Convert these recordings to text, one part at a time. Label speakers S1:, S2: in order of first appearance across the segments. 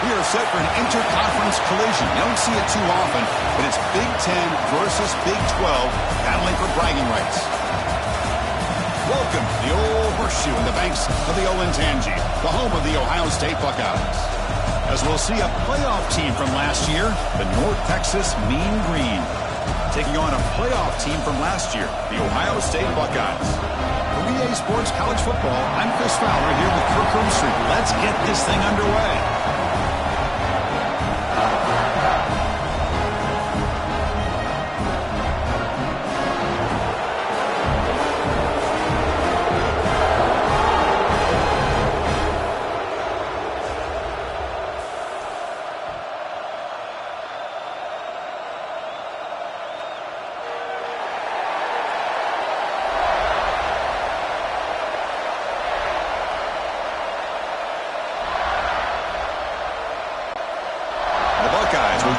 S1: We are set for an interconference collision. You don't see it too often, but it's Big Ten versus Big 12 battling for bragging rights. Welcome to the old horseshoe in the banks of the Olentangy, the home of the Ohio State Buckeyes. As we'll see a playoff team from last year, the North Texas Mean Green, taking on a playoff team from last year, the Ohio State Buckeyes. For EA Sports College Football, I'm Chris Fowler here with Kirk Herbstreit. Let's get this thing underway.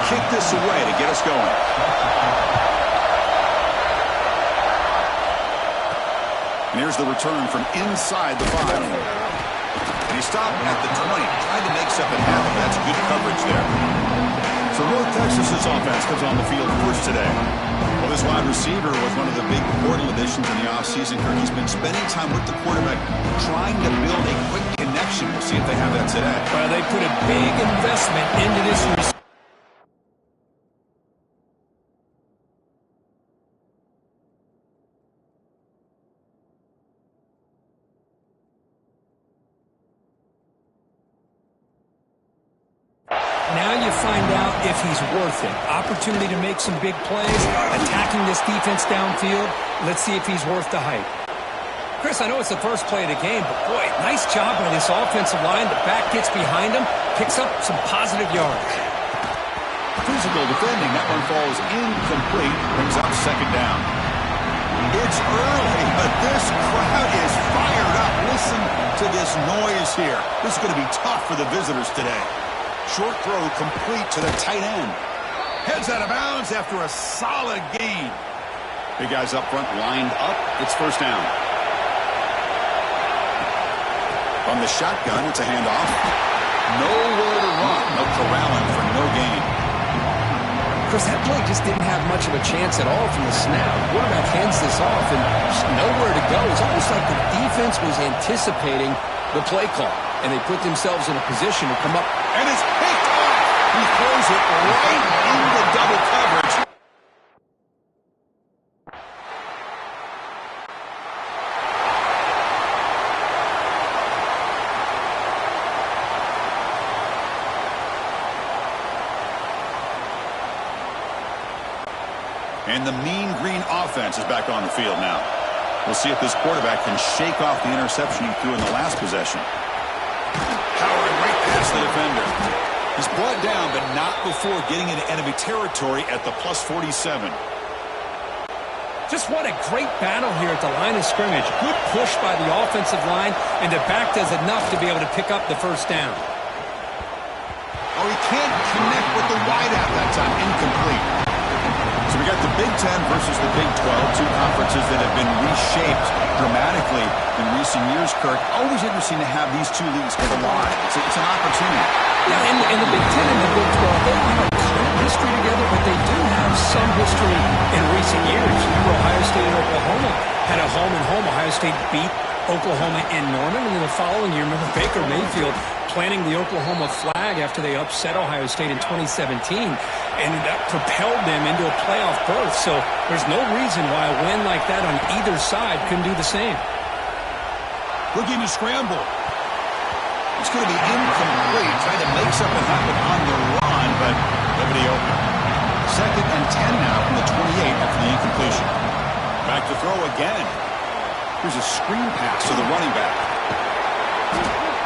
S1: Kick this away to get us going. And here's the return from inside the 5. And he stopped at the 20. Tried to make something happen. That's good coverage there. So North Texas's offense comes on the field first today. Well, this wide receiver was one of the big portal additions in the offseason. Kirk, he's been spending time with the quarterback, trying to build a quick connection. We'll see if they have that today.
S2: Well, they put a big investment into this receiver. Now you find out if he's worth it. Opportunity to make some big plays, attacking this defense downfield. Let's see if he's worth the hype. Chris, I know it's the first play of the game, but boy, nice job by this offensive line. The back gets behind him, picks up some positive yards.
S1: Physical defending. That one falls incomplete. Brings up second down. It's early, but this crowd is fired up. Listen to this noise here. This is going to be tough for the visitors today. Short throw complete to the tight end. Heads out of bounds after a solid gain. Big guys up front lined up. It's first down. From the shotgun, it's a handoff. Nowhere to run. No corralling for no gain.
S2: Chris, that play just didn't have much of a chance at all from the snap. The quarterback hands this off and just nowhere to go. It's almost like the defense was anticipating the play call, and they put themselves in a position to come up.
S1: And it's picked off. He throws it right into double coverage. And the Mean Green offense is back on the field now. We'll see if this quarterback can shake off the interception he threw in the last possession. Powering right past the defender. He's brought down, but not before getting into enemy territory at the plus 47.
S2: Just what a great battle here at the line of scrimmage. Good push by the offensive line, and the back does enough to be able to pick up the first down.
S1: Oh, he can't connect with the wideout that time. Incomplete. So we got the Big Ten versus the Big 12, two conferences that have been reshaped dramatically in recent years, Kirk. Always interesting to have these two leagues collide. It's an opportunity.
S2: Yeah, and the Big Ten and the Big 12, they don't have a ton of history together, but they do have some history in recent years. Remember, Ohio State and Oklahoma had a home-and-home. Ohio State beat Oklahoma in Norman, and then the following year, remember Baker Mayfield planting the Oklahoma flag after they upset Ohio State in 2017, and that propelled them into a playoff berth. So there's no reason why a win like that on either side couldn't do the same.
S1: Looking to scramble. It's going to be incomplete. Trying to make something happen on the run, but nobody open. Second and 10 now from the 28 after the incompletion. Back to throw again. Here's a screen pass to the running back.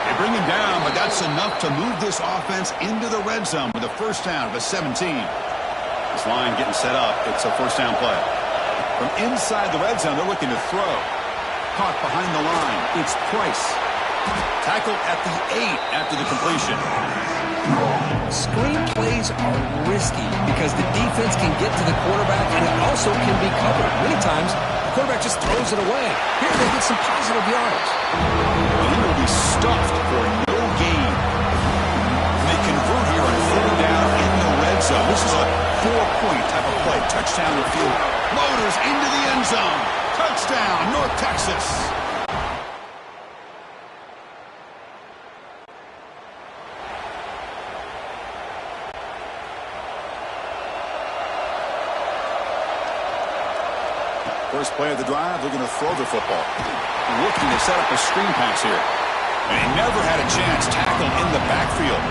S1: They bring him down, but that's enough to move this offense into the red zone with a first down of a 17. This line getting set up. It's a first down play. From inside the red zone, they're looking to throw. Caught behind the line. It's Price. Tackled at the 8 after the completion.
S2: Screen plays are risky because the defense can get to the quarterback and it also can be covered. Many times, the quarterback just throws it away. Here they get some positive yards.
S1: And he will be stuffed for no gain. They convert march down the field. Motors into the end zone. Touchdown, North Texas. First play of the drive, they're going to throw the football. Looking to set up a screen pass here. And he never had a chance. Tackled in the backfield.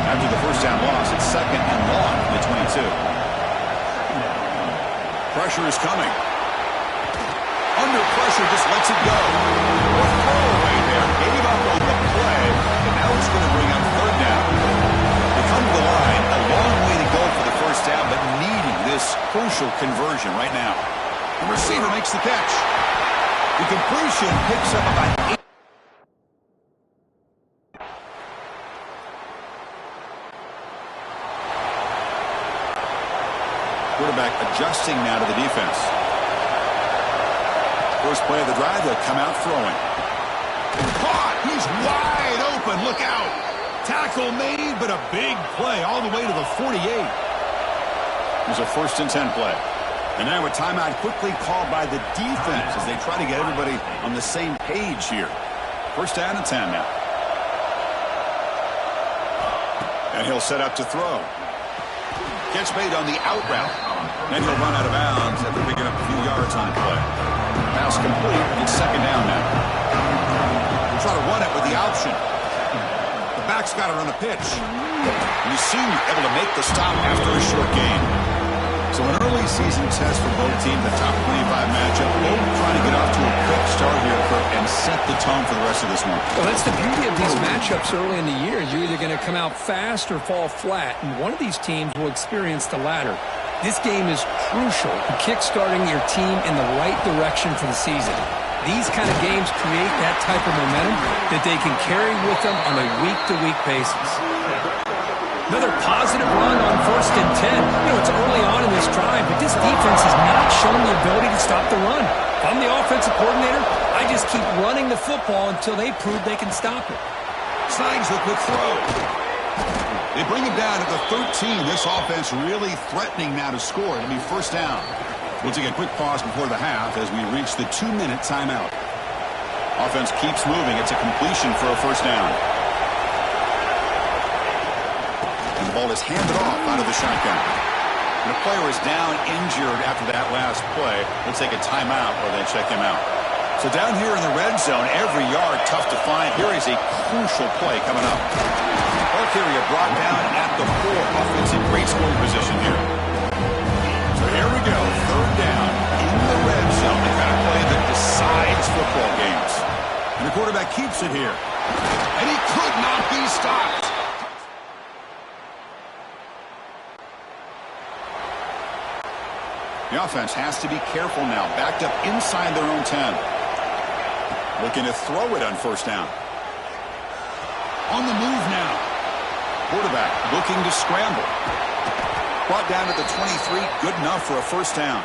S1: After the first down loss, it's second and long from the 22. Pressure is coming. Under pressure, just lets it go. A throwaway there. Gave up on the play. And now it's going to bring up third down. They come to the line. A long way to go for the first down, but needing this crucial conversion right now. The receiver makes the catch. The completion picks up about 8. Quarterback adjusting now to the defense. First play of the drive, they'll come out throwing. Caught! He's wide open. Look out. Tackle made, but a big play all the way to the 48. Here's a 1st and 10 play. And now a timeout quickly called by the defense as they try to get everybody on the same page here. First down and 10 now. And he'll set up to throw. Catch made on the out route. Then he'll run out of bounds after picking up a few yards on the play. Pass complete. It's second down now. We'll try to run it with the option. The back's got to run a pitch. You seem able to make the stop after a short gain. So an early season test for both teams, the top 25 matchup. Both trying to get off to a quick start here, Kirk, and set the tone for the rest of this one.
S2: Well, that's the beauty of these matchups early in the year. You're either going to come out fast or fall flat, and one of these teams will experience the latter. This game is crucial to kick-starting your team in the right direction for the season. These kind of games create that type of momentum that they can carry with them on a week-to-week basis. Another positive run on 1st and 10. You know, it's early on in this drive, but this defense has not shown the ability to stop the run. If I'm the offensive coordinator, I just keep running the football until they prove they can stop it.
S1: Signs the quick throw. They bring him down at the 13. This offense really threatening now to score. It'll be first down. We'll take a quick pause before the half as we reach the 2-minute timeout. Offense keeps moving. It's a completion for a first down. And the ball is handed off out of the shotgun. And the player is down injured after that last play. They'll take a timeout or they check him out. So down here in the red zone, every yard tough to find. Here is a crucial play coming up. Ball carrier brought down at the 4. Offense in great scoring position here. So here we go. Third down in the red zone. The kind of play that decides football games. And the quarterback keeps it here. And he could not be stopped. The offense has to be careful now. Backed up inside their own 10. Looking to throw it on first down. On the move now. Quarterback looking to scramble. Brought down at the 23. Good enough for a first down.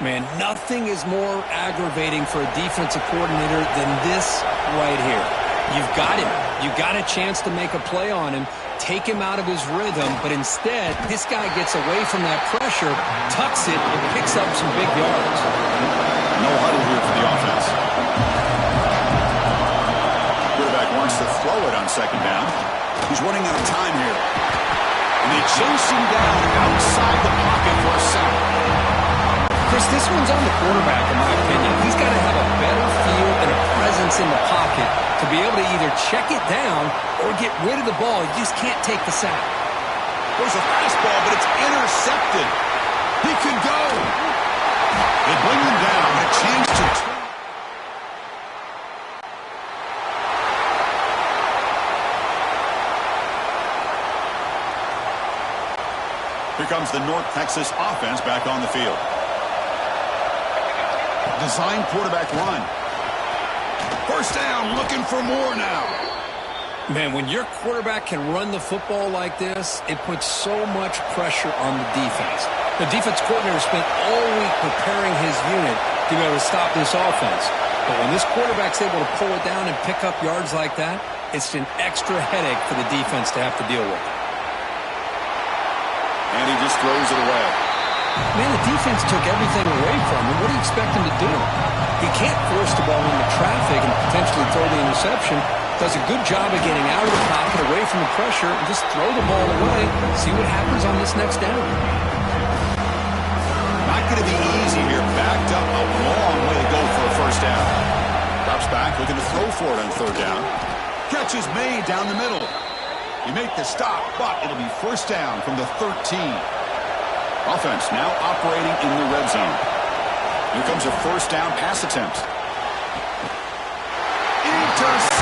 S2: Man, nothing is more aggravating for a defensive coordinator than this right here. You've got him. You've got a chance to make a play on him, take him out of his rhythm, but instead, this guy gets away from that pressure, tucks it, and picks up some big yards.
S1: No huddle here for the offense. Quarterback wants to throw it on second down. He's running out of time here. And they chase him down outside the pocket for a sack.
S2: Chris, this one's on the quarterback, in my opinion. He's got to have a better feel and a presence in the pocket to be able to either check it down or get rid of the ball. You just can't take the sack.
S1: There's a fastball, but it's intercepted. He can go. They bring him down. A chance to turn. Here comes the North Texas offense back on the field. Design quarterback run. First down, looking for more now.
S2: Man, when your quarterback can run the football like this, it puts so much pressure on the defense. The defense coordinator spent all week preparing his unit to be able to stop this offense. But when this quarterback's able to pull it down and pick up yards like that, it's an extra headache for the defense to have to deal with.
S1: And he just throws it away.
S2: Man, the defense took everything away from him. What do you expect him to do? He can't force the ball into traffic and potentially throw the interception. Does a good job of getting out of the pocket, away from the pressure, and just throw the ball away. See what happens on this next down.
S1: Not going to be easy here. Backed up a long way to go for a first down. Drops back, looking to throw for it on third down. Catch is made down the middle. You make the stop, but it'll be first down from the 13. Offense now operating in the red zone. Here comes a first down pass attempt. Intercept.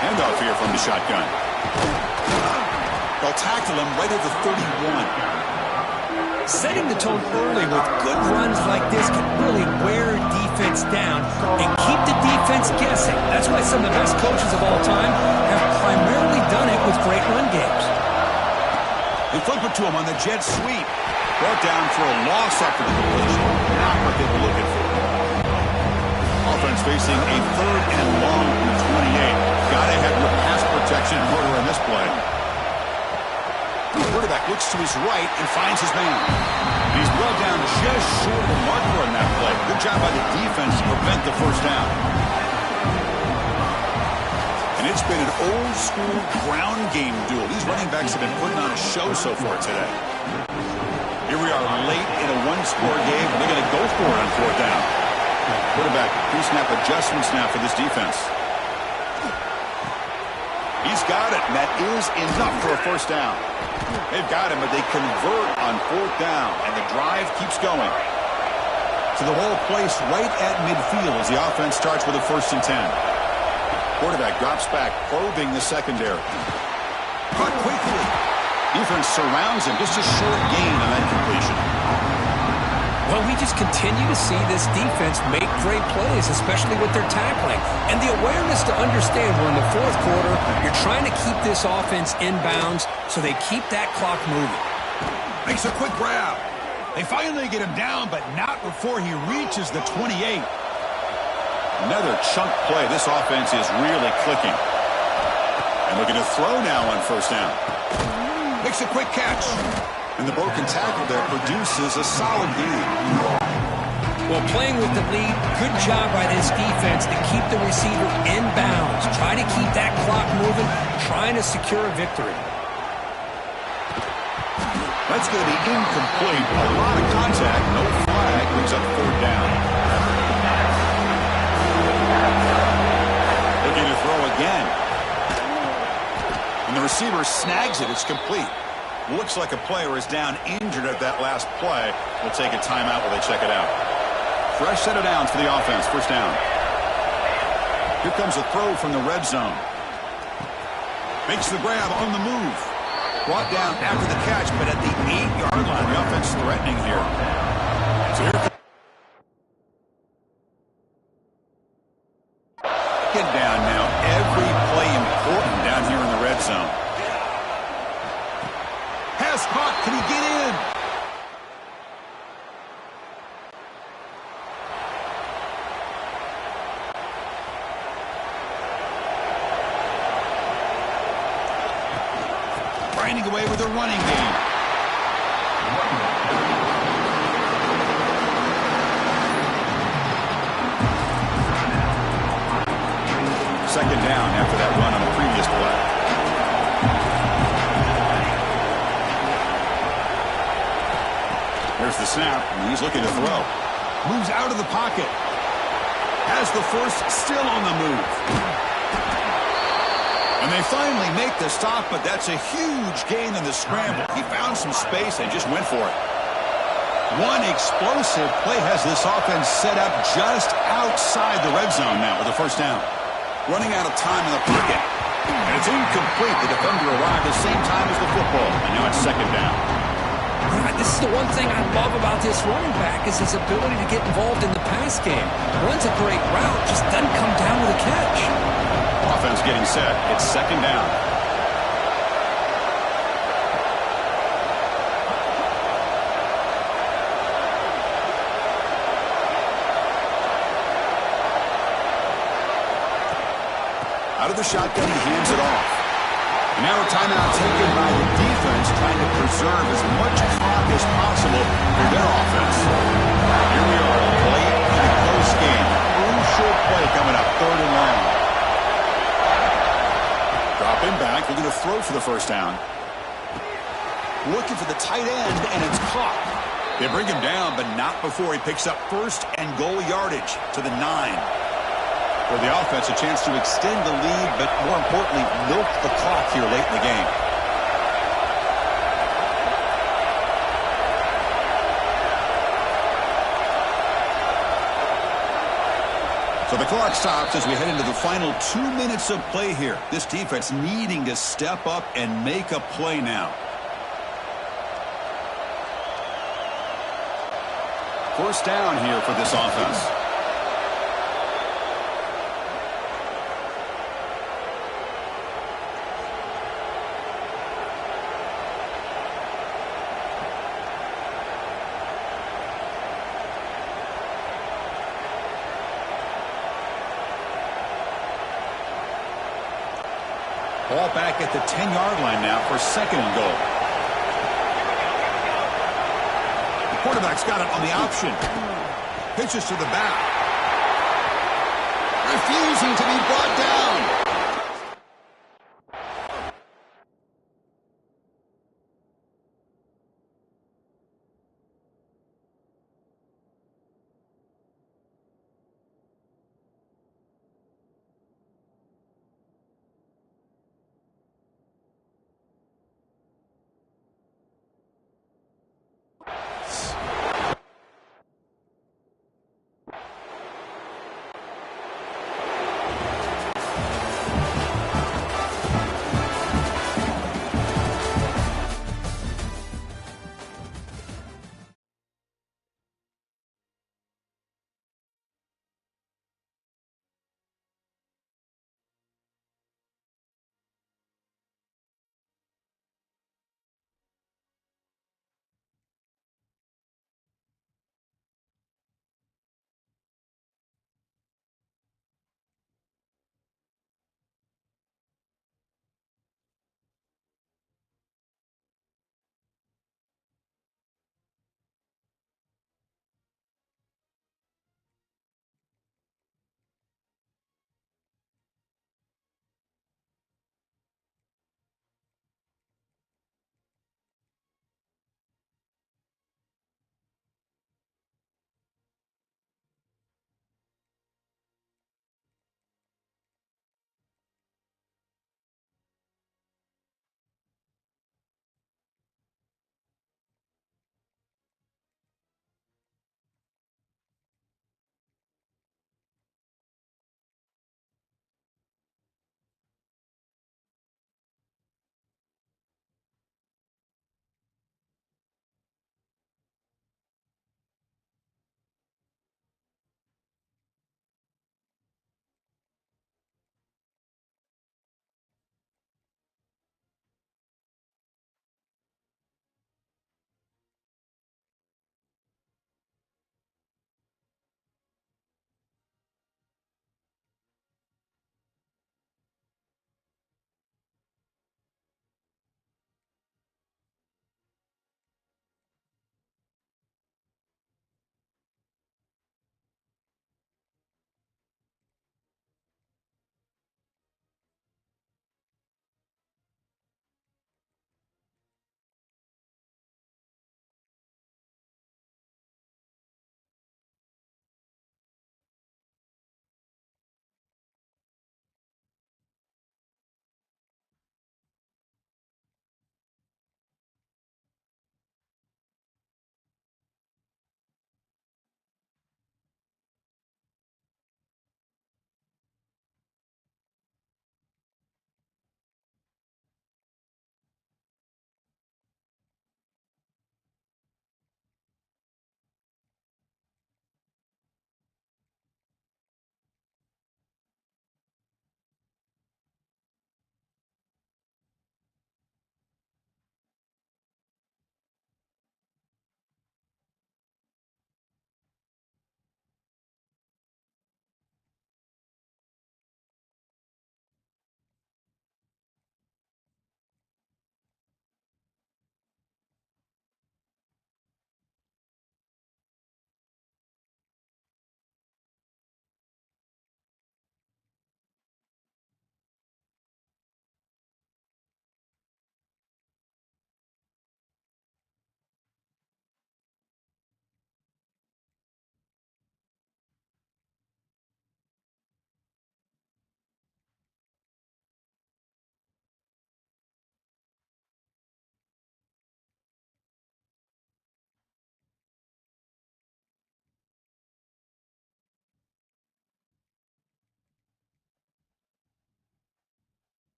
S1: Handoff here from the shotgun. They'll tackle him right at the 31.
S2: Setting the tone early with good runs like this can really wear defense down and keep the defense guessing. That's why some of the best coaches of all time have primarily done it with great run games.
S1: They flip it to him on the jet sweep. Brought down for a loss after the completion. Not what they were looking for. Offense facing a third and long from the 28. Got to have your pass protection in order in this play. The quarterback looks to his right and finds his man. He's brought down just short of the marker on that play. Good job by the defense to prevent the first down. And it's been an old-school ground game duel. These running backs have been putting on a show so far today. Here we are late in a one-score game. They're going to go for it on fourth down. Quarterback pre-snap adjustments now for this defense. He's got it, and that is enough for a first down. They've got him, but they convert on fourth down, and the drive keeps going. So the whole place right at midfield as the offense starts with a 1st and 10. Quarterback drops back, probing the secondary. Caught quickly. Defense surrounds him. Just a short gain on that completion.
S2: Well, we just continue to see this defense make great plays, especially with their tackling. And the awareness to understand we're in the fourth quarter, you're trying to keep this offense in bounds so they keep that clock moving.
S1: Makes a quick grab. They finally get him down, but not before he reaches the 28. Another chunk play. This offense is really clicking. And looking to throw now on first down. Makes a quick catch. And the broken tackle there produces a solid gain.
S2: Well, playing with the lead, good job by this defense to keep the receiver in bounds. Try to keep that clock moving, trying to secure a victory.
S1: That's going to be incomplete. A lot of contact, no flag, brings up third down. Looking to throw again. And the receiver snags it. It's complete. Looks like a player is down injured at that last play. We'll take a timeout while they check it out. Fresh set of downs for the offense. First down. Here comes a throw from the red zone. Makes the grab on the move. Brought down after the catch, but at the 8-yard line. The offense threatening here. So here comes get down now. Every play important down here in the red zone. Pass caught. Can he get in? Grinding away with a running game. Second down after that run on the previous play. There's the snap, and he's looking to throw. Moves out of the pocket. Has the first, still on the move. And they finally make the stop, but that's a huge gain in the scramble. He found some space and just went for it. One explosive play has this offense set up just outside the red zone now with a first down. Running out of time in the pocket. And it's incomplete. The defender arrived at the same time as the football. And now it's second down.
S2: This is the one thing I love about this running back is his ability to get involved in the pass game. Runs a great route, just doesn't come down with a catch.
S1: Offense getting set. It's second down. Out of the shotgun, he hands it off. And now a timeout taken by the defense, trying to preserve as much clock as possible for their offense. Here we are, late in a close game. Crucial play coming up, 3rd and long. Dropping back, looking to throw for the first down. Looking for the tight end, and it's caught. They bring him down, but not before he picks up 1st and goal yardage to the 9. For the offense, a chance to extend the lead, but more importantly, milk the clock here late in the game. So the clock stops as we head into the final 2 minutes of play here. This defense needing to step up and make a play now. First down here for this offense. Ball back at the 10-yard line now for 2nd and goal. The quarterback's got it on the option. Pitches to the back. Refusing to be brought down.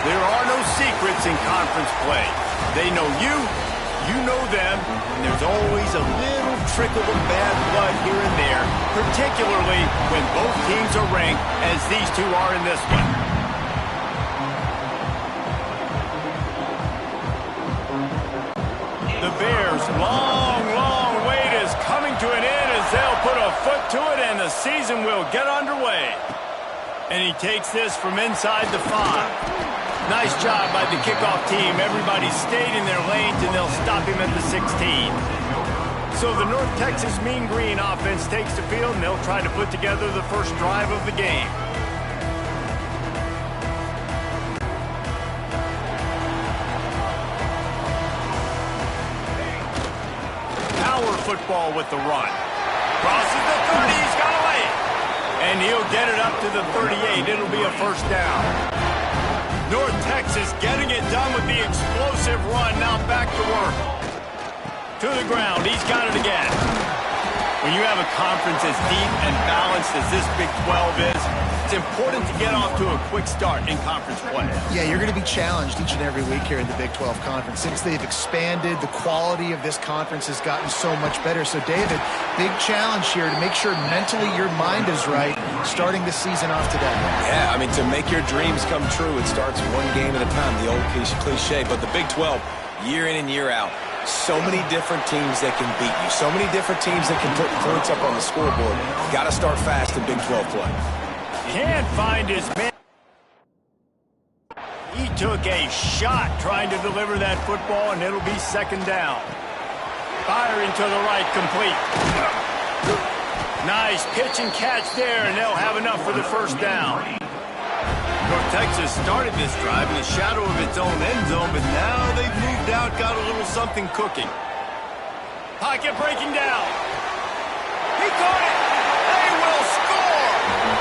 S3: There are no secrets in conference play. They know you, you know them, and there's always a little trickle of bad blood here and there, particularly when both teams are ranked as these two are in this one. The Bears' long wait is coming to an end as they'll put a foot to it and the season will get underway. And he takes this from inside the 5. Nice job by the kickoff team. Everybody stayed in their lanes, and they'll stop him at the 16. So the North Texas Mean Green offense takes the field, and they'll try to put together the first drive of the game. Power football with the run. Crosses the 30. He's got a lane. And he'll get it up to the 38. It'll be a first down. North Texas getting it done with the explosive run. Now back to work. To the ground. He's got it again. When you have a conference as deep and balanced as this Big 12 is, it's important to get off to a quick start in conference play.
S4: Yeah, you're going to be challenged each and every week here in the Big 12 Conference. Since they've expanded, the quality of this conference has gotten so much better. So, David, big challenge here to make sure mentally your mind is right starting the season off today.
S5: Yeah, I mean, to make your dreams come true, it starts one game at a time, the old cliche. But the Big 12, year in and year out, so many different teams that can beat you, so many different teams that can put points up on the scoreboard. Got to start fast in Big 12 play.
S3: Can't find his man. He took a shot trying to deliver that football, and it'll be second down. Firing to the right, complete. Nice pitch and catch there, and they'll have enough for the first down. North Texas started this drive in the shadow of its own end zone, but now they've moved out, got a little something cooking. Pocket breaking down. He caught it. They will score.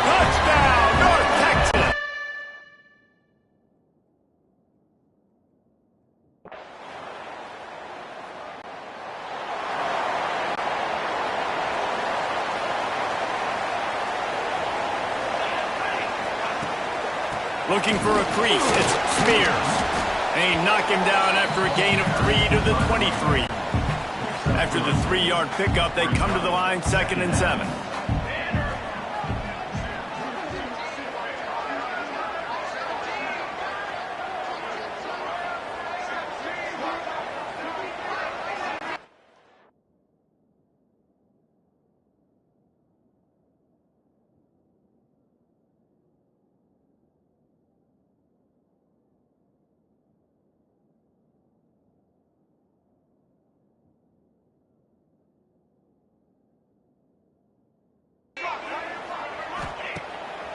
S3: Touchdown, North Texas. Looking for a crease, it's Spears. And he knocked him down after a gain of 3 to the 23. After the 3-yard pickup, they come to the line, 2nd and 7.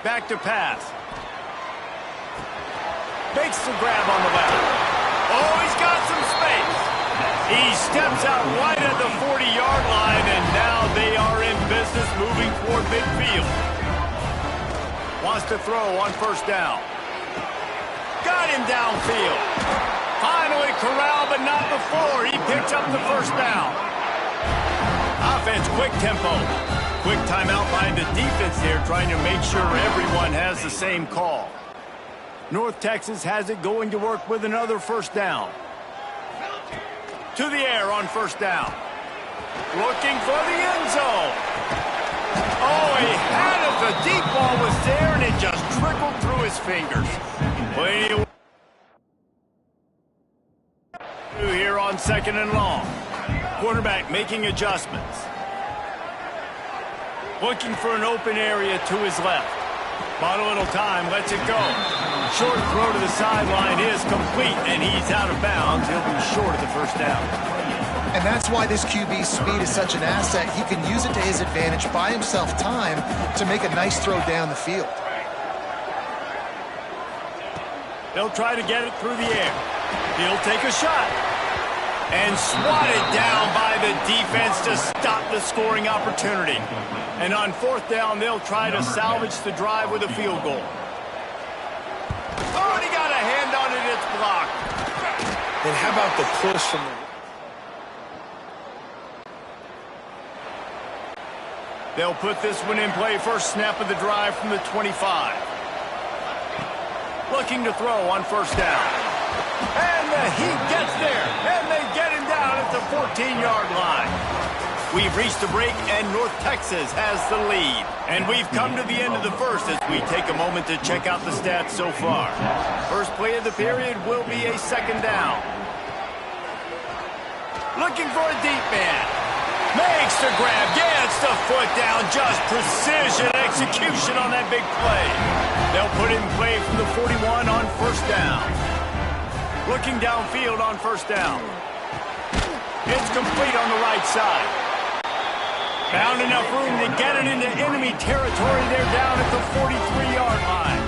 S3: Back to pass. Makes the grab on the left. Oh, he's got some space. He steps out right at the 40-yard line, and now they are in business moving toward midfield. Wants to throw on first down. Got him downfield. Finally corralled, but not before. He picks up the first down. Offense, quick tempo. Quick timeout by the defense there, trying to make sure everyone has the same call. North Texas has it going to work with another first down. To the air on first down. Looking for the end zone. Oh, he had it. The deep ball was there, and it just trickled through his fingers. Well, here on 2nd and long. Quarterback making adjustments. Looking for an open area to his left. Bought a little time, lets it go. Short throw to the sideline is complete, and he's out of bounds. He'll be short of the first down.
S4: And that's why this QB's speed is such an asset. He can use it to his advantage, buy himself time to make a nice throw down the field.
S3: They'll try to get it through the air. He'll take a shot. And swatted down by the defense to stop the scoring opportunity. And on fourth down, they'll try to salvage the drive with a field goal. Oh, and he got a hand on it. It's blocked.
S5: And how about the push from the...
S3: They'll put this one in play. First snap of the drive from the 25. Looking to throw on first down. And he gets there, and they get him down at the 14-yard line. We've reached the break, and North Texas has the lead. And we've come to the end of the first as we take a moment to check out the stats so far. First play of the period will be a second down. Looking for a deep man. Makes the grab, gets the foot down, just precision execution on that big play. They'll put it in play from the 41 on first down. Looking downfield on first down. It's complete on the right side. Found enough room to get it into enemy territory. They're down at the 43-yard line.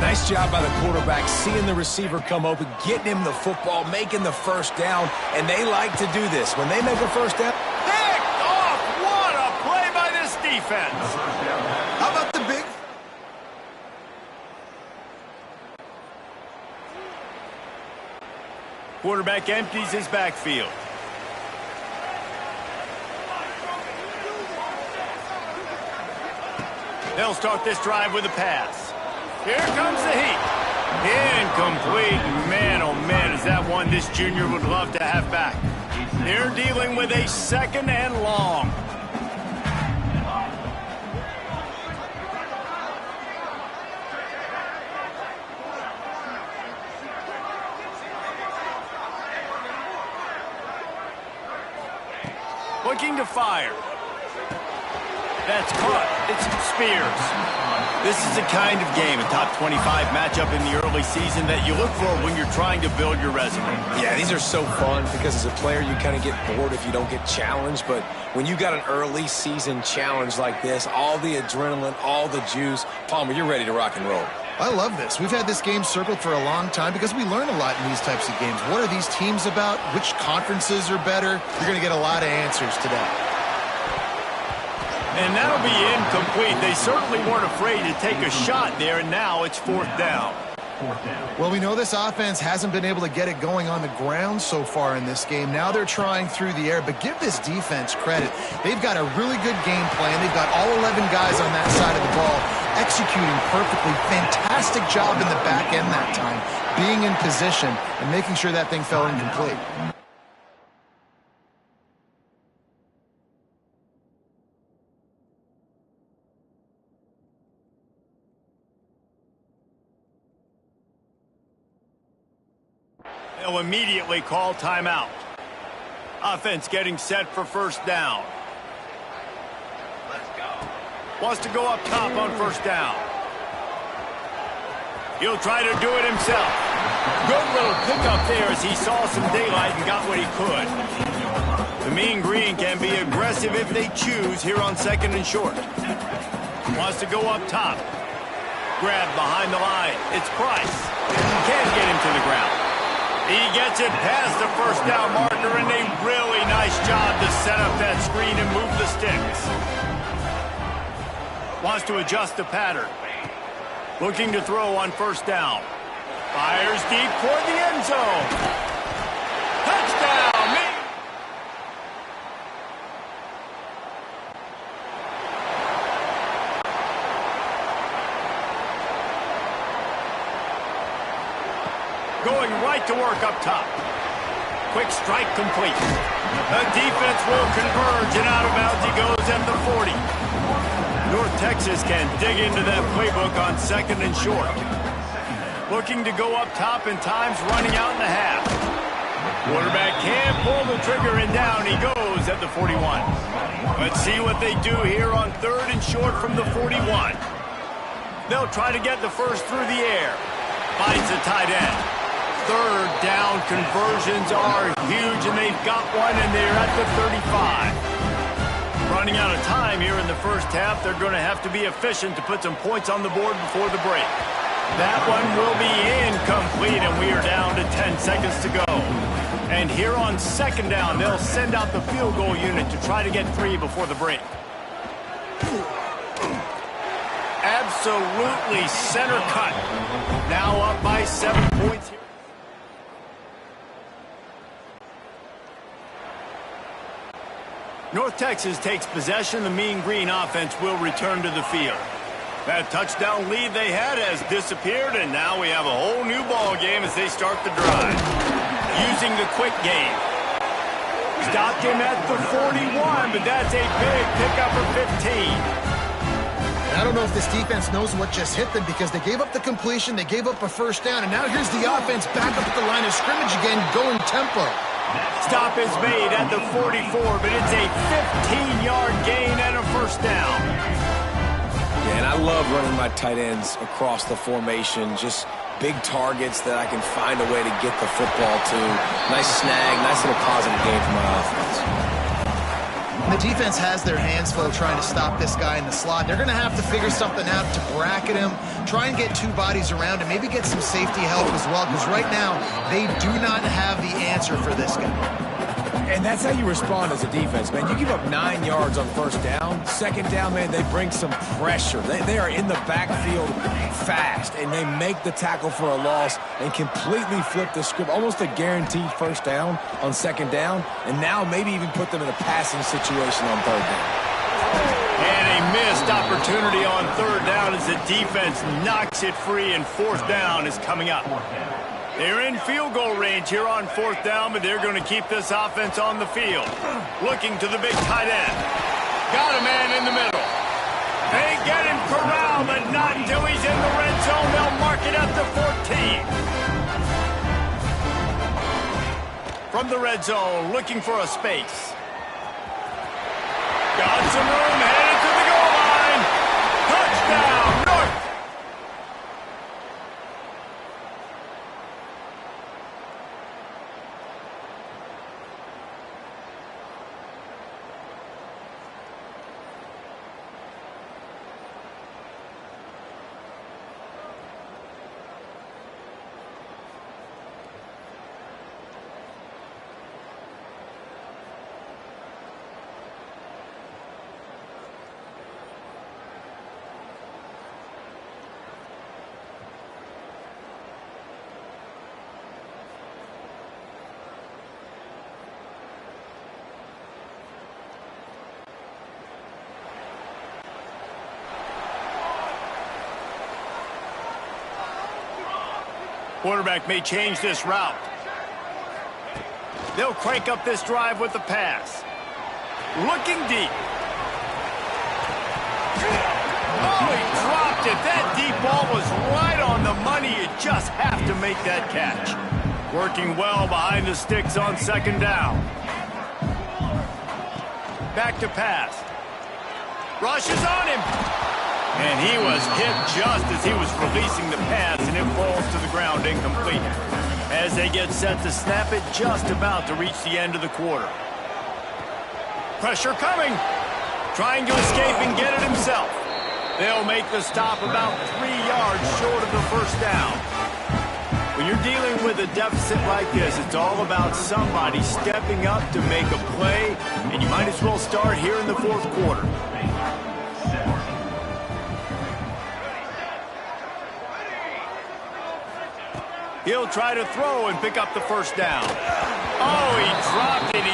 S5: Nice job by the quarterback, seeing the receiver come open, getting him the football, making the first down, and they like to do this. When they make a first down,
S3: picked off! What a play by this defense!
S1: How about the big...
S3: Quarterback empties his backfield. They'll start this drive with a pass. Here comes the heat. Incomplete. Man, oh man, is that one this junior would love to have back. They're dealing with a second and long. Looking to fire. That's caught. It's Spears. This is the kind of game, a top 25 matchup in the early season that you look for when you're trying to build your resume.
S5: yeah, these are so fun because as a player you kind of get bored if you don't get challenged. But when you got an early season challenge like this, all the adrenaline, all the juice, Palmer, you're ready to rock and roll.
S4: I love this. We've had this game circled for a long time because we learn a lot in these types of games. What are these teams about? Which conferences are better? You're going to get a lot of answers today.
S3: And that'll be incomplete. They certainly weren't afraid to take a shot there, and now it's fourth down.
S4: Well, we know this offense hasn't been able to get it going on the ground so far in this game. Now they're trying through the air, but give this defense credit. They've got a really good game plan. They've got all 11 guys on that side of the ball executing perfectly. Fantastic job in the back end that time, being in position and making sure that thing fell incomplete.
S3: They'll immediately call timeout. Offense getting set for first down. Let's go. Wants to go up top on first down. He'll try to do it himself. Good little pickup there as he saw some daylight and got what he could. The Mean Green can be aggressive if they choose here on second and short. Wants to go up top. Grab behind the line. It's Price. Can't get him to the ground. He gets it past the first down marker, and a really nice job to set up that screen and move the sticks. Wants to adjust the pattern. Looking to throw on first down. Fires deep toward the end zone. Touchdown! Going right to work up top. Quick strike complete. The defense will converge, and out of bounds he goes at the 40. North Texas can dig into that playbook on second and short. Looking to go up top, and time's running out in the half. Quarterback can't pull the trigger, and down he goes at the 41. Let's see what they do here on third and short from the 41. They'll try to get the first through the air. Finds the tight end. Third down conversions are huge, and they've got one, and they're at the 35. Running out of time here in the first half. They're going to have to be efficient to put some points on the board before the break. That one will be incomplete, and we are down to 10 seconds to go. And here on second down, they'll send out the field goal unit to try to get 3 before the break. Absolutely center cut. Now up by 7 points here. North Texas takes possession. The Mean Green offense will return to the field. That touchdown lead they had has disappeared, and now we have a whole new ball game as they start the drive. Using the quick game. Stopped him at the 41, but that's a big pickup for 15.
S4: I don't know if this defense knows what just hit them because they gave up the completion, they gave up a first down, and now here's the offense back up at the line of scrimmage again, going tempo.
S3: Stop is made at the 44, but it's a 15-yard gain and a first down.
S5: Yeah, and I love running my tight ends across the formation, just big targets that I can find a way to get the football to. Nice snag, nice little positive game for my offense.
S4: The defense has their hands full trying to stop this guy in the slot. They're going to have to figure something out to bracket him, try and get two bodies around him, maybe get some safety help as well, because right now they do not have the answer for this guy.
S5: And that's how you respond as a defense, man. You give up 9 yards on first down. Second down, man, they bring some pressure. They are in the backfield fast, and they make the tackle for a loss and completely flip the script. Almost a guaranteed first down on second down, and now maybe even put them in a passing situation on third down.
S3: And a missed opportunity on third down as the defense knocks it free, and fourth down is coming up. They're in field goal range here on fourth down, but they're going to keep this offense on the field. Looking to the big tight end. Got a man in the middle. They get him corralled, but not until he's in the red zone. They'll mark it at the 14. From the red zone, looking for a space. Got some room, headed to the goal line. Touchdown, North. Quarterback may change this route. They'll crank up this drive with the pass. Looking deep. Oh, he dropped it. That deep ball was right on the money. You just have to make that catch. Working well behind the sticks on second down. Back to pass. Rushes on him. And he was hit just as he was releasing the pass, and it falls to the ground incomplete. As they get set to snap it, just about to reach the end of the quarter. Pressure coming. Trying to escape and get it himself. They'll make the stop about 3 yards short of the first down. When you're dealing with a deficit like this, it's all about somebody stepping up to make a play, and you might as well start here in the fourth quarter. He'll try to throw and pick up the first down. Oh, he dropped it.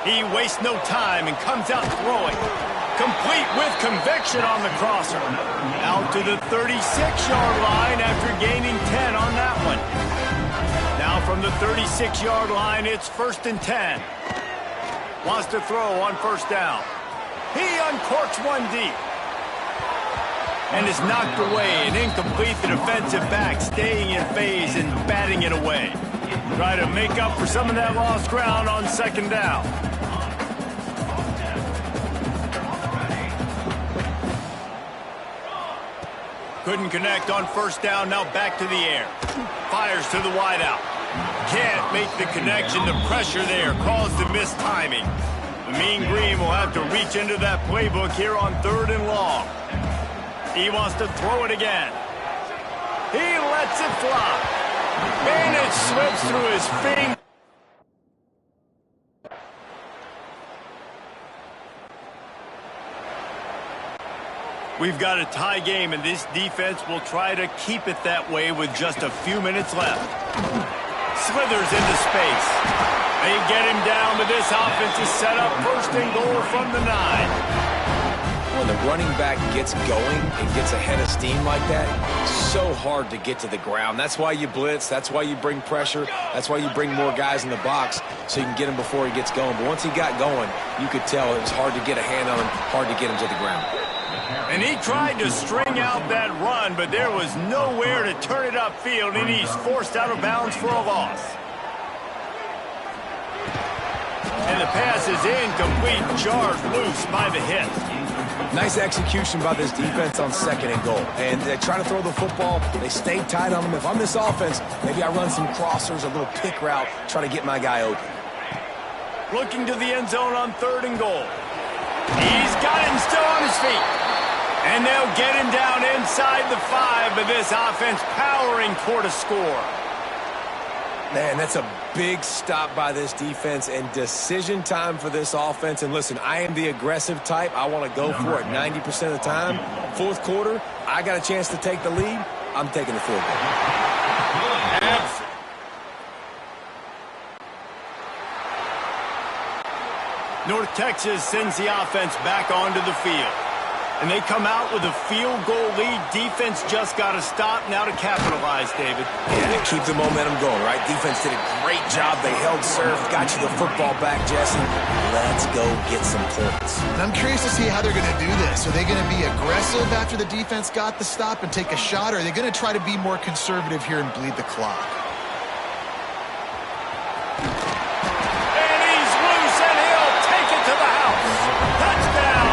S3: He wastes no time and comes out throwing. Complete with conviction on the crosser. Out to the 36-yard line after gaining 10 on that one. Now from the 36-yard line, it's 1st and 10. Wants to throw on first down. He uncorks one deep. And is knocked away and incomplete. The defensive back staying in phase and batting it away. Try to make up for some of that lost ground on second down. Couldn't connect on first down. Now back to the air. Fires to the wideout. Can't make the connection. The pressure there caused the missed timing. The Mean Green will have to reach into that playbook here on 3rd and long. He wants to throw it again. He lets it fly. And it slips through his fingers. We've got a tie game, and this defense will try to keep it that way with just a few minutes left. slithers into space. They get him down, but this offense is set up first and goal from the 9.
S5: When the running back gets going and gets ahead of steam like that, it's so hard to get to the ground. That's why you blitz. That's why you bring pressure. That's why you bring more guys in the box so you can get him before he gets going. But once he got going, you could tell it was hard to get a hand on him, hard to get him to the ground.
S3: And he tried to string out that run, but there was nowhere to turn it upfield, and he's forced out of bounds for a loss. And the pass is incomplete, jarred loose by the hit.
S5: Nice execution by this defense on second and goal. And they try to throw the football. They stay tight on them. If I'm this offense, maybe I run some crossers, a little pick route, try to get my guy open.
S3: Looking to the end zone on third and goal. He's got him still on his feet. And they'll get him down inside the 5, but this offense powering toward a score.
S5: Man, that's a big stop by this defense and decision time for this offense. And listen, I am the aggressive type. I want to go for it 90% of the time. Fourth quarter, I got a chance to take the lead. I'm taking the field goal.
S3: North Texas sends the offense back onto the field. And they come out with a field goal lead. Defense just got to stop now to capitalize, David.
S5: Yeah, to keep the momentum going, right? Defense did a great job. They held serve, got you the football back, Jesse. Let's go get some points.
S4: And I'm curious to see how they're going to do this. Are they going to be aggressive after the defense got the stop and take a shot, or are they going to try to be more conservative here and bleed the clock?
S3: And he's loose, and he'll take it to the house. Touchdown!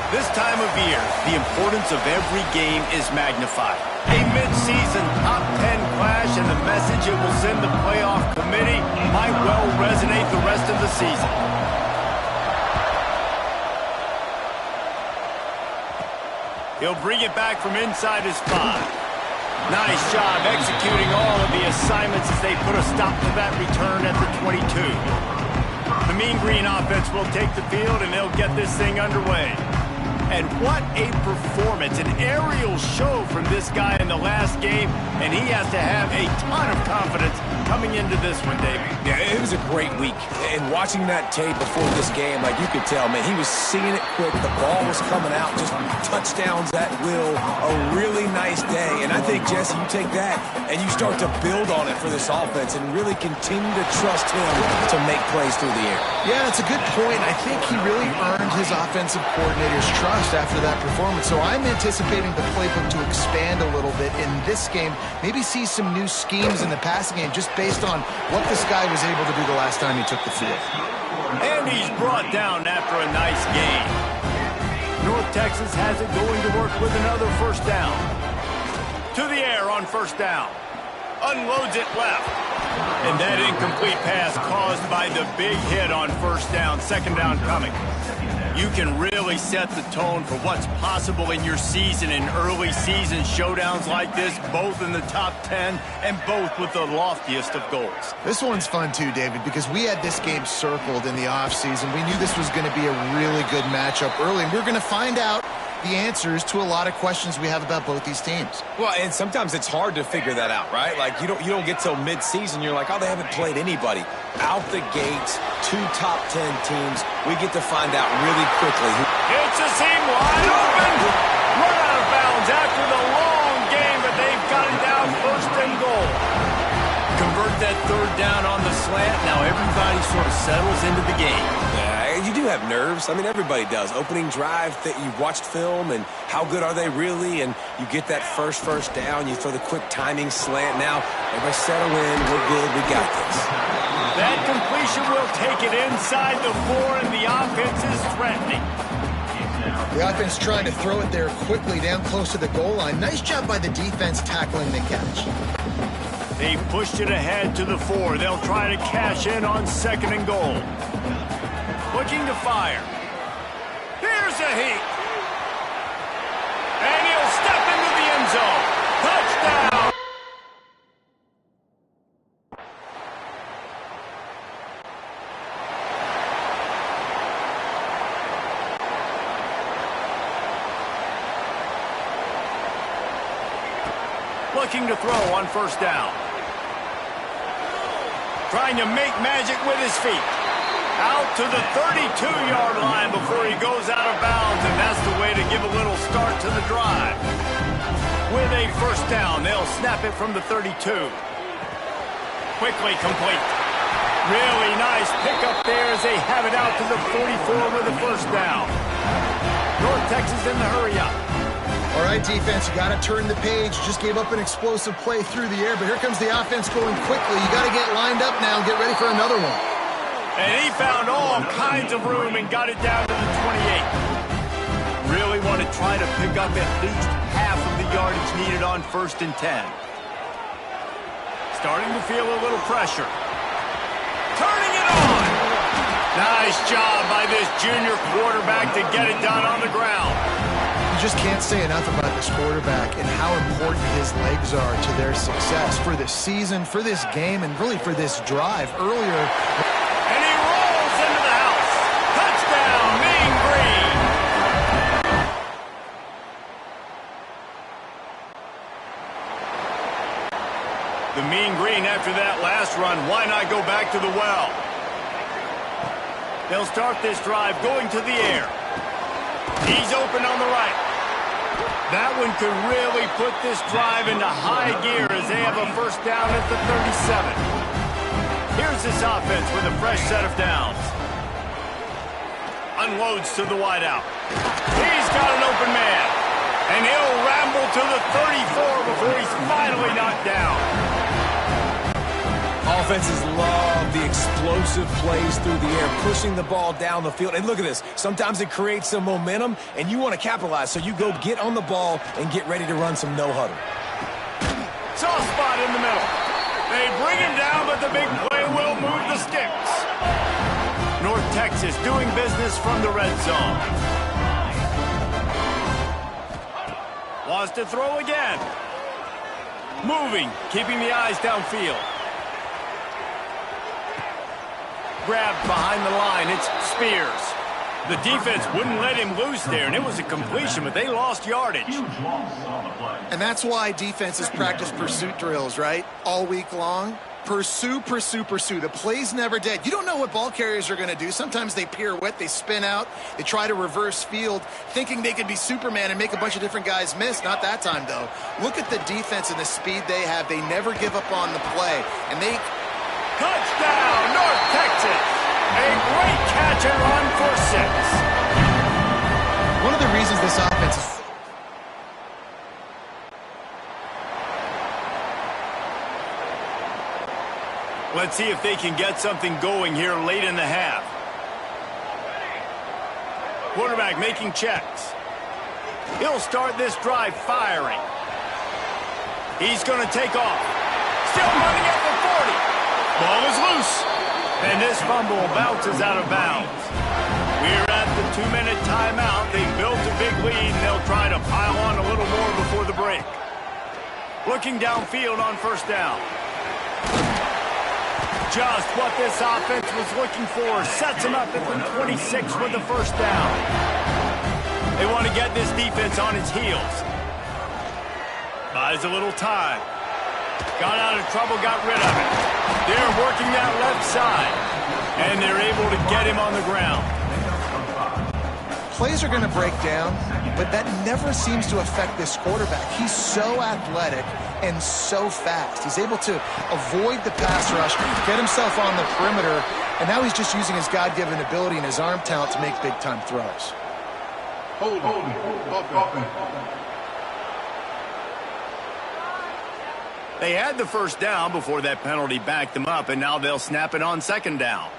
S3: This time of year, the importance of every game is magnified. A mid-season top 10 clash and the message it will send the playoff committee might well resonate the rest of the season. He'll bring it back from inside his 5. Nice job executing all of the assignments as they put a stop to that return at the 22. The Mean Green offense will take the field and they'll get this thing underway. And what a performance, an aerial show from this guy in the last game, and he has to have a ton of confidence coming into this one, David.
S5: Yeah, it was a great week. And watching that tape before this game, like you could tell, man, he was seeing it quick. The ball was coming out, just touchdowns at will. A really nice day. And I think, Jesse, you take that and you start to build on it for this offense and really continue to trust him to make plays through the air.
S4: Yeah, that's a good point. I think he really earned his offensive coordinator's trust after that performance. So I'm anticipating the playbook to expand a little bit in this game, maybe see some new schemes in the passing game just based on what this guy was able to do the last time he took the field.
S3: And he's brought down after a nice game. North Texas has it going to work with another first down. To the air on first down. Unloads it left. And that incomplete pass caused by the big hit on first down. Second down coming. You can really set the tone for what's possible in your season in early season showdowns like this, both in the top 10 and both with the loftiest of goals.
S4: This one's fun too, David, because we had this game circled in the offseason. We knew this was going to be a really good matchup early, and we're going to find out the answers to a lot of questions we have about both these teams.
S5: Well, and sometimes it's hard to figure that out, right? Like, you don't get till mid-season, you're like, oh, they haven't played anybody. Out the gates, 2 top 10 teams, we get to find out really quickly.
S3: It's a seam wide open. Run out of bounds after the long game, but they've got it down first and goal. Convert that third down on the slant. Now everybody sort of settles into the game.
S5: Yeah, you do have nerves. I mean, everybody does. Opening drive, that you've watched film, and how good are they really? And you get that first down, you throw the quick timing slant. Now, everybody settle in. We're good. We got this.
S3: That completion will take it inside the 4, and the offense is threatening.
S4: The offense trying to throw it there quickly down close to the goal line. Nice job by the defense tackling the catch.
S3: They pushed it ahead to the 4. They'll try to cash in on second and goal. Looking to fire. Here's a heat. And he'll step into the end zone. Touchdown! Looking to throw on first down. Trying to make magic with his feet. Out to the 32-yard line before he goes out of bounds, and that's the way to give a little start to the drive. With a first down, they'll snap it from the 32. Quickly complete. Really nice pickup there as they have it out to the 44 with a first down. North Texas in the hurry up.
S4: All right, defense, you got to turn the page. Just gave up an explosive play through the air, but here comes the offense going quickly. You got to get lined up now and get ready for another one.
S3: And he found all kinds of room and got it down to the 28. Really want to try to pick up at least half of the yardage needed on first and 10. Starting to feel a little pressure. Turning it on. Nice job by this junior quarterback to get it done on the ground.
S4: You just can't say enough about this quarterback and how important his legs are to their success for this season, for this game, and really for this drive earlier.
S3: And he rolls into the house. Touchdown, Mean Green. The Mean Green after that last run, why not go back to the well? They'll start this drive going to the air. He's open on the right. That one could really put this drive into high gear as they have a first down at the 37. Here's this offense with a fresh set of downs. Unloads to the wideout. He's got an open man. And he'll ramble to the 34 before he's finally knocked down.
S5: Offenses love the explosive plays through the air, pushing the ball down the field. And look at this. Sometimes it creates some momentum, and you want to capitalize. So you go get on the ball and get ready to run some no-huddle.
S3: Soft spot in the middle. They bring him down, but the big play will move the sticks. North Texas doing business from the red zone. Wants to throw again. Moving, keeping the eyes downfield. Grabbed behind the line, it's Spears. The defense wouldn't let him loose there, and it was a completion, but they lost yardage.
S4: And that's why defenses practice pursuit drills, right? All week long. Pursue, pursue, pursue. The play's never dead. You don't know what ball carriers are going to do. Sometimes they pirouette, they spin out, they try to reverse field, thinking they could be Superman and make a bunch of different guys miss. Not that time, though. Look at the defense and the speed they have. They never give up on the play. And they...
S3: Touchdown, North Texas! A great catch and run for 6.
S4: One of the reasons this offense is...
S3: Let's see if they can get something going here late in the half. Quarterback making checks. He'll start this drive firing. He's going to take off. Still running at the 40. Ball is loose. And this fumble bounces out of bounds. We're at the 2-minute timeout. They built a big lead, and they'll try to pile on a little more before the break. Looking downfield on first down. Just what this offense was looking for. Sets him up at the 26 with the first down. They want to get this defense on its heels. Buys a little time. Got out of trouble, got rid of it. They're working that left side. And they're able to get him on the ground.
S4: Plays are going to break down, but that never seems to affect this quarterback. He's so athletic and so fast. He's able to avoid the pass rush, get himself on the perimeter, and now he's just using his God-given ability and his arm talent to make big-time throws.
S3: They had the first down before that penalty backed them up, and now they'll snap it on second down.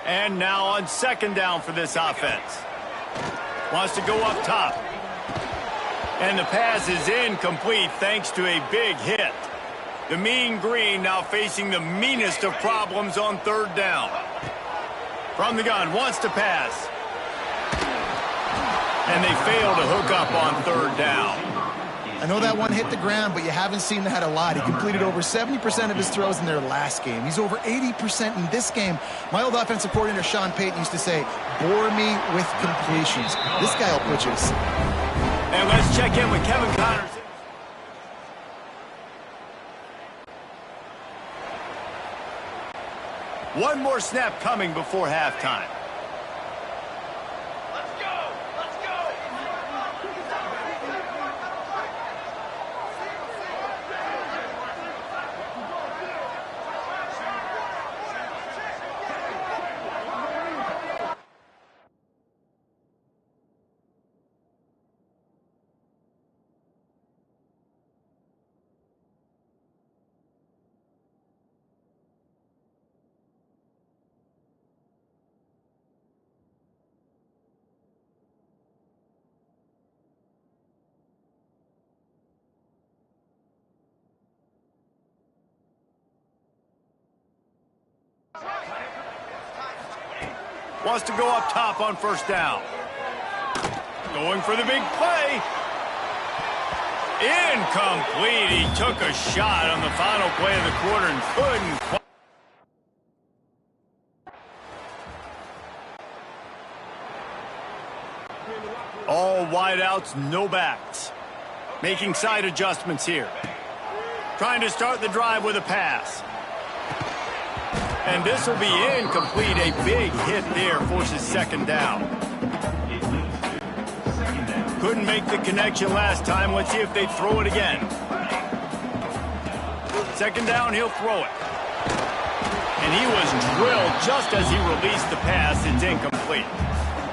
S3: And now on second down for this offense. Wants to go up top. And the pass is incomplete thanks to a big hit. The Mean Green now facing the meanest of problems on third down. From the gun, wants to pass. And they fail to hook up on third down.
S4: I know that one hit the ground, but you haven't seen that a lot. He completed over 70% of his throws in their last game. He's over 80% in this game. My old offensive coordinator, Sean Payton, used to say, bore me with completions. This guy will put you to sleep.
S3: And let's check in with Kevin Connors. One more snap coming before halftime. Wants to go up top on first down. Going for the big play. Incomplete. He took a shot on the final play of the quarter and couldn't quite. All wideouts, no backs. Making side adjustments here. Trying to start the drive with a pass. And this will be incomplete. A big hit there forces second down. Couldn't make the connection last time. Let's see if they throw it again. Second down, he'll throw it. And he was drilled just as he released the pass. It's incomplete.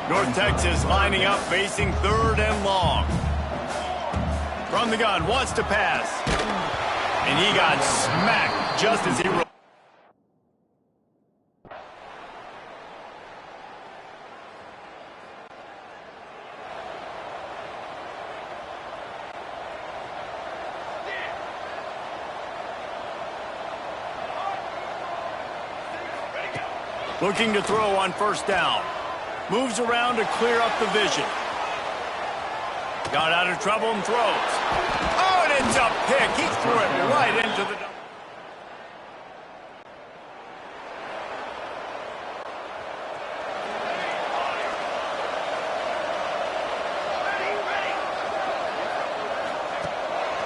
S3: North Texas lining up, facing third and long. From the gun, wants to pass. And he got smacked just as he released. Looking to throw on first down. Moves around to clear up the vision. Got out of trouble and throws. Oh, and it's a pick. He threw it right into the...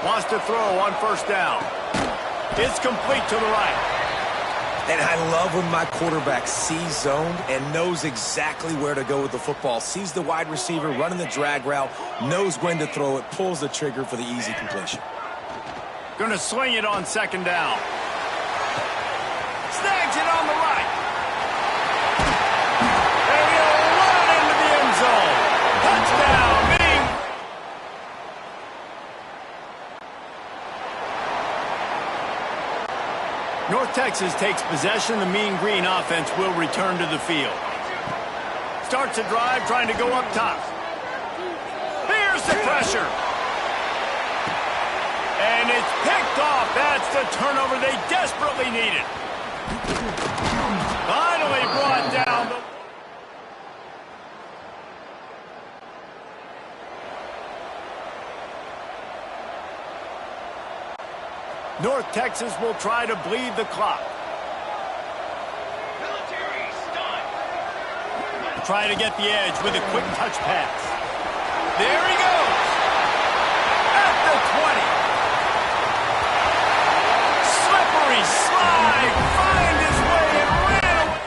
S3: Wants to throw on first down. It's complete to the right.
S5: And I love when my quarterback sees zoned and knows exactly where to go with the football. Sees the wide receiver running the drag route, knows when to throw it, pulls the trigger for the easy completion.
S3: Going to swing it on second down. Snags it on the right. And he'll run into the end zone. Touchdown, Mean. North Texas takes possession. The Mean Green offense will return to the field. Starts a drive trying to go up top. Here's the pressure. And it's picked off. That's the turnover they desperately needed. Finally brought down the... North Texas will try to bleed the clock. Try to get the edge with a quick touch pass. There he goes. At the 20. Slippery slide. Find his way and ran away.